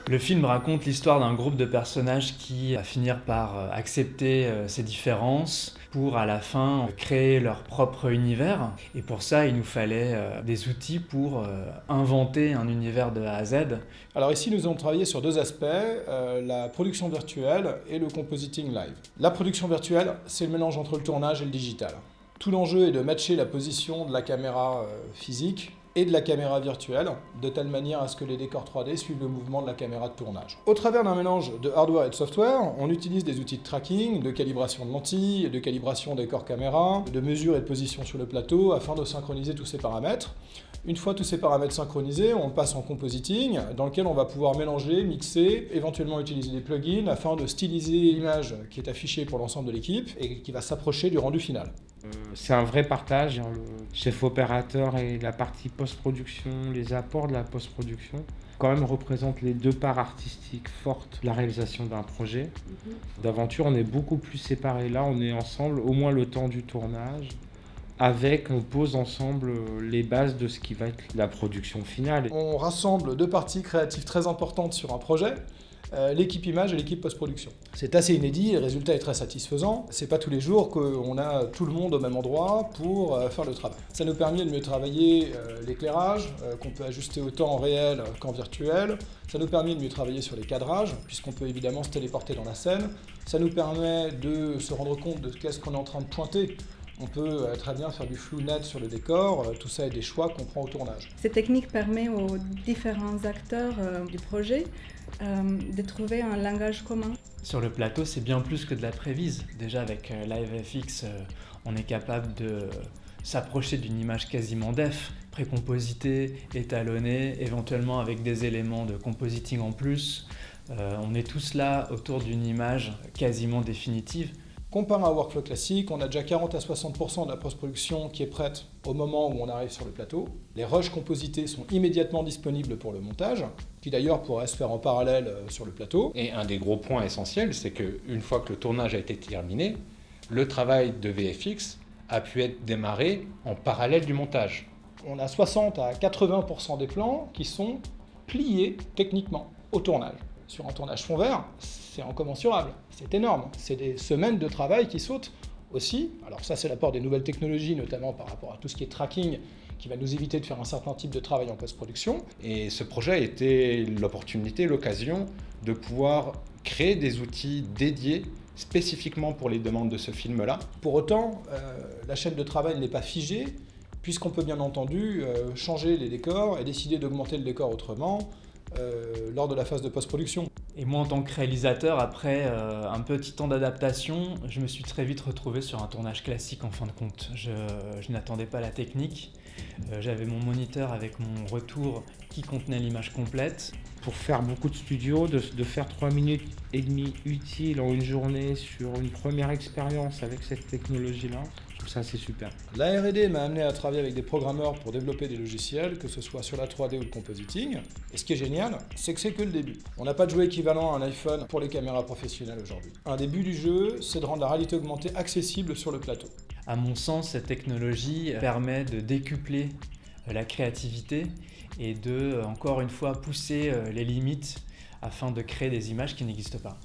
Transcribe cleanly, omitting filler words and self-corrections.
Le film raconte l'histoire d'un groupe de personnages qui va finir par accepter ces différences pour à la fin créer leur propre univers. Et pour ça, il nous fallait des outils pour inventer un univers de A à Z. Alors ici, nous avons travaillé sur deux aspects, la production virtuelle et le compositing live. La production virtuelle, c'est le mélange entre le tournage et le digital. Tout l'enjeu est de matcher la position de la caméra physique et de la caméra virtuelle, de telle manière à ce que les décors 3D suivent le mouvement de la caméra de tournage. Au travers d'un mélange de hardware et de software, on utilise des outils de tracking, de calibration de lentilles, de calibration des corps caméra, de mesure et de position sur le plateau, afin de synchroniser tous ces paramètres. Une fois tous ces paramètres synchronisés, on passe en compositing, dans lequel on va pouvoir mélanger, mixer, éventuellement utiliser des plugins, afin de styliser l'image qui est affichée pour l'ensemble de l'équipe et qui va s'approcher du rendu final. C'est un vrai partage, le chef opérateur et la partie post-production, les apports de la post-production, quand même représentent les deux parts artistiques fortes de la réalisation d'un projet. D'aventure, on est beaucoup plus séparés. Là, on est ensemble, au moins le temps du tournage, on pose ensemble les bases de ce qui va être la production finale. On rassemble deux parties créatives très importantes sur un projet, l'équipe image et l'équipe post-production. C'est assez inédit, le résultat est très satisfaisant. C'est pas tous les jours qu'on a tout le monde au même endroit pour faire le travail. Ça nous permet de mieux travailler l'éclairage, qu'on peut ajuster autant en réel qu'en virtuel. Ça nous permet de mieux travailler sur les cadrages, puisqu'on peut évidemment se téléporter dans la scène. Ça nous permet de se rendre compte de qu'est-ce qu'on est en train de pointer. On peut très bien faire du flou net sur le décor, tout ça est des choix qu'on prend au tournage. Cette technique permet aux différents acteurs du projet de trouver un langage commun. Sur le plateau, c'est bien plus que de la prévise. Déjà avec LiveFX, on est capable de s'approcher d'une image quasiment def, précompositée, étalonnée, éventuellement avec des éléments de compositing en plus. On est tous là autour d'une image quasiment définitive. Comparé à un workflow classique, on a déjà 40 à 60% de la post-production qui est prête au moment où on arrive sur le plateau. Les rushs composités sont immédiatement disponibles pour le montage, qui d'ailleurs pourrait se faire en parallèle sur le plateau. Et un des gros points essentiels, c'est qu'une fois que le tournage a été terminé, le travail de VFX a pu être démarré en parallèle du montage. On a 60 à 80% des plans qui sont pliés techniquement au tournage. Sur un tournage fond vert, c'est incommensurable, c'est énorme. C'est des semaines de travail qui sautent aussi. Alors ça, c'est l'apport des nouvelles technologies, notamment par rapport à tout ce qui est tracking, qui va nous éviter de faire un certain type de travail en post-production. Et ce projet a été l'opportunité, l'occasion de pouvoir créer des outils dédiés spécifiquement pour les demandes de ce film-là. Pour autant, la chaîne de travail n'est pas figée, puisqu'on peut bien entendu changer les décors et décider d'augmenter le décor autrement, lors de la phase de post-production. Et moi, en tant que réalisateur, après un petit temps d'adaptation, je me suis très vite retrouvé sur un tournage classique en fin de compte. Je n'attendais pas la technique. J'avais mon moniteur avec mon retour qui contenait l'image complète. Pour faire beaucoup de studios, de faire 3 minutes et demie utiles en une journée sur une première expérience avec cette technologie-là, je trouve ça c'est super. La R&D m'a amené à travailler avec des programmeurs pour développer des logiciels, que ce soit sur la 3D ou le compositing. Et ce qui est génial, c'est que c'est que le début. On n'a pas de jouet équivalent à un iPhone pour les caméras professionnelles aujourd'hui. Un des buts du jeu, c'est de rendre la réalité augmentée accessible sur le plateau. À mon sens, cette technologie permet de décupler la créativité et de, encore une fois, pousser les limites afin de créer des images qui n'existent pas.